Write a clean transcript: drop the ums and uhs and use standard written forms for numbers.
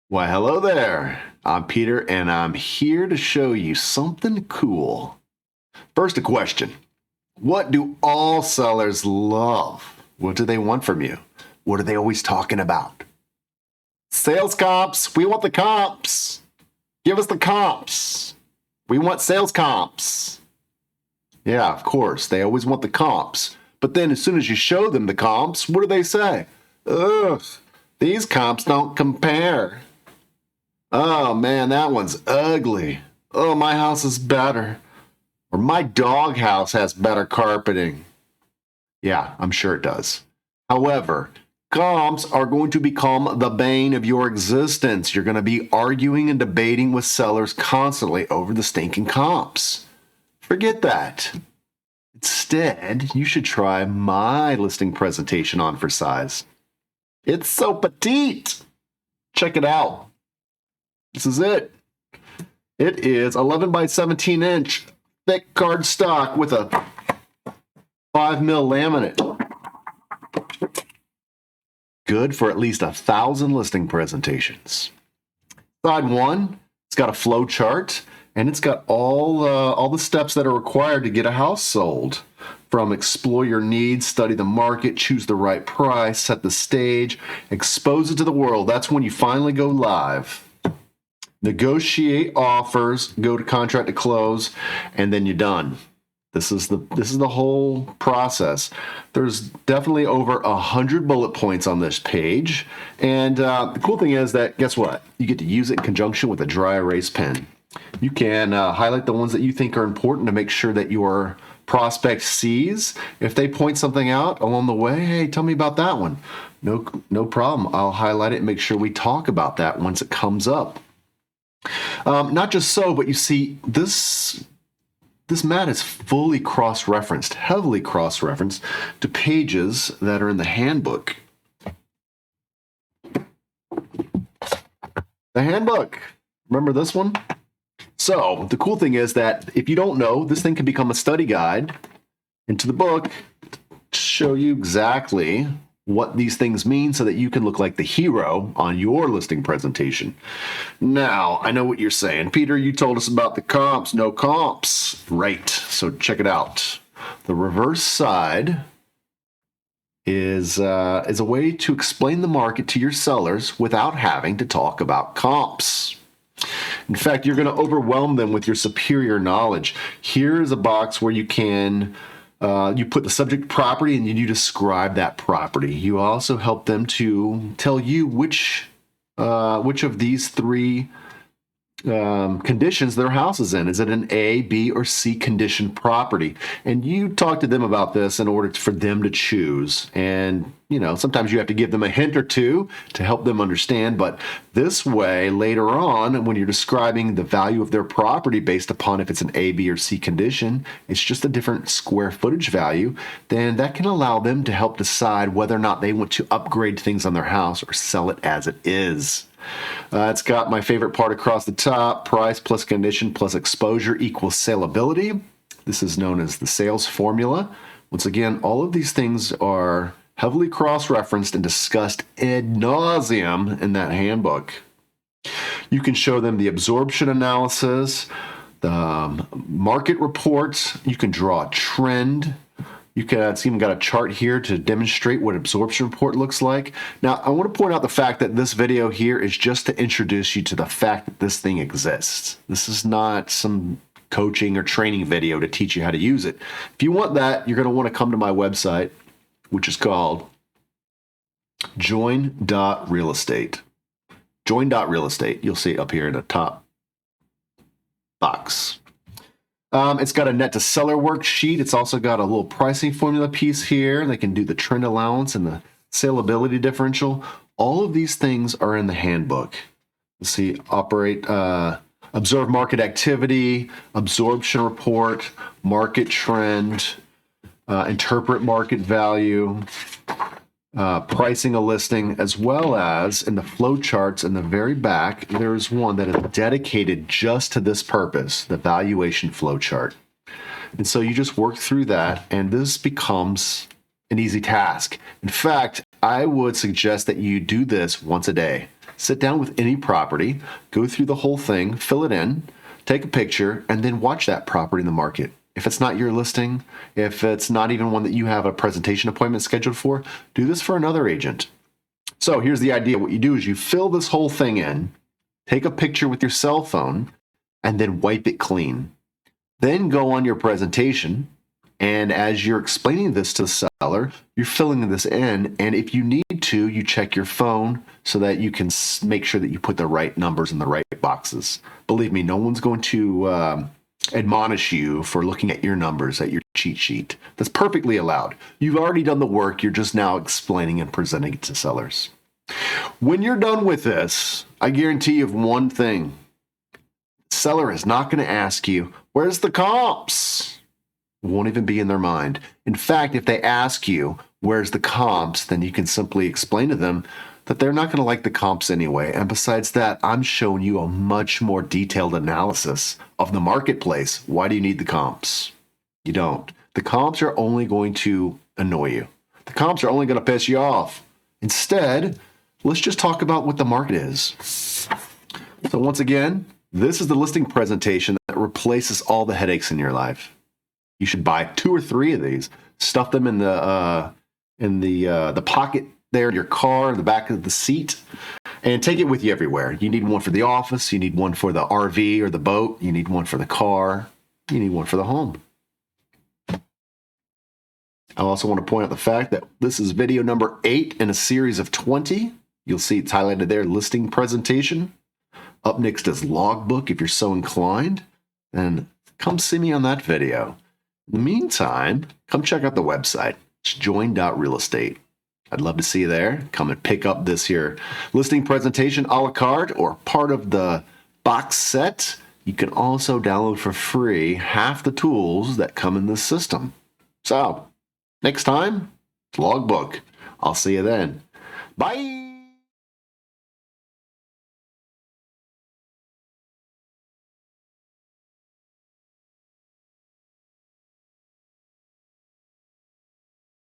Why, hello there. I'm Peter, and I'm here to show you something cool. First, a question. What do all sellers love? What do they want from you? What are they always talking about? Sales comps. We want the comps. Give us the comps. We want sales comps. Yeah, of course. They always want the comps. But then as soon as you show them the comps, what do they say? Ugh, these comps don't compare. Oh man, that one's ugly. Oh, my house is better. Or my dog house has better carpeting. Yeah, I'm sure it does. However, comps are going to become the bane of your existence. You're going to be arguing and debating with sellers constantly over the stinking comps. Forget that. Instead, you should try my listing presentation on for size. It's so petite. Check it out. This is it. It is 11 by 17 inch thick cardstock with a 5mm laminate. Good for at least 1,000 listing presentations. Side one, it's got a flow chart, and it's got all the steps that are required to get a house sold. From explore your needs, study the market, choose the right price, set the stage, expose it to the world. That's when you finally go live. Negotiate offers, go to contract to close, and then you're done. This is the whole process. There's definitely over 100 bullet points on this page, and the cool thing is that guess what? You get to use it in conjunction with a dry erase pen. You can highlight the ones that you think are important to make sure that your prospect sees. If they point something out along the way, hey, tell me about that one. No problem. I'll highlight it and make sure we talk about that once it comes up. Not just so, but you see, this mat is fully cross-referenced, heavily cross-referenced to pages that are in the handbook. The handbook. Remember this one? So the cool thing is that if you don't know, this thing can become a study guide into the book to show you exactly what these things mean so that you can look like the hero on your listing presentation. Now, I know what you're saying. Peter, you told us about the comps. No comps. Right. So check it out. The reverse side is a way to explain the market to your sellers without having to talk about comps. In fact, you're going to overwhelm them with your superior knowledge. Here's a box where you can you put the subject property and you describe that property. You also help them to tell you which of these three conditions their house is in. Is it an A, B, or C condition property? And you talk to them about this in order for them to choose. And, sometimes you have to give them a hint or two to help them understand. But this way, later on, when you're describing the value of their property based upon if it's an A, B, or C condition, it's just a different square footage value, then that can allow them to help decide whether or not they want to upgrade things on their house or sell it as it is. It's got my favorite part across the top, price plus condition plus exposure equals saleability. This is known as the sales formula. Once again, all of these things are heavily cross-referenced and discussed ad nauseum in that handbook. You can show them the absorption analysis, the market reports. You can draw a trend. It's even got a chart here to demonstrate what absorption report looks like. Now, I want to point out the fact that this video here is just to introduce you to the fact that this thing exists. This is not some coaching or training video to teach you how to use it. If you want that, you're going to want to come to my website, which is called join.realestate. Join.realestate. You'll see it up here in the top box. It's got a net to seller worksheet. It's also got a little pricing formula piece here. They can do the trend allowance and the saleability differential. All of these things are in the handbook. Let's see, observe market activity, absorption report, market trend, interpret market value, pricing a listing, as well as in the flow charts in the very back, there's one that is dedicated just to this purpose, the valuation flow chart. And so you just work through that, and this becomes an easy task. In fact, I would suggest that you do this once a day. Sit down with any property, go through the whole thing, fill it in, take a picture, and then watch that property in the market. If it's not your listing, if it's not even one that you have a presentation appointment scheduled for, do this for another agent. So here's the idea. What you do is you fill this whole thing in, take a picture with your cell phone, and then wipe it clean. Then go on your presentation, and as you're explaining this to the seller, you're filling this in, and if you need to, you check your phone so that you can make sure that you put the right numbers in the right boxes. Believe me, no one's going to admonish you for looking at your numbers at your cheat sheet. That's perfectly allowed. You've already done the work. You're just now explaining and presenting it to sellers. When you're done with this, I guarantee you of one thing. Seller is not going to ask you, where's the comps? It won't even be in their mind. In fact, if they ask you, where's the comps, then you can simply explain to them that they're not going to like the comps anyway. And besides that, I'm showing you a much more detailed analysis of the marketplace. Why do you need the comps? You don't. The comps are only going to annoy you. The comps are only going to piss you off. Instead, let's just talk about what the market is. So once again, this is the listing presentation that replaces all the headaches in your life. You should buy 2 or 3 of these, stuff them in the pocket there in your car, in the back of the seat, and take it with you everywhere. You need one for the office. You need one for the RV or the boat. You need one for the car. You need one for the home. I also want to point out the fact that this is video number 8 in a series of 20. You'll see it's highlighted there, listing presentation. Up next is logbook if you're so inclined. And come see me on that video. In the meantime, come check out the website. It's join.realestate. I'd love to see you there. Come and pick up this here listing presentation a la carte or part of the box set. You can also download for free half the tools that come in this system. So, next time, it's logbook. I'll see you then. Bye!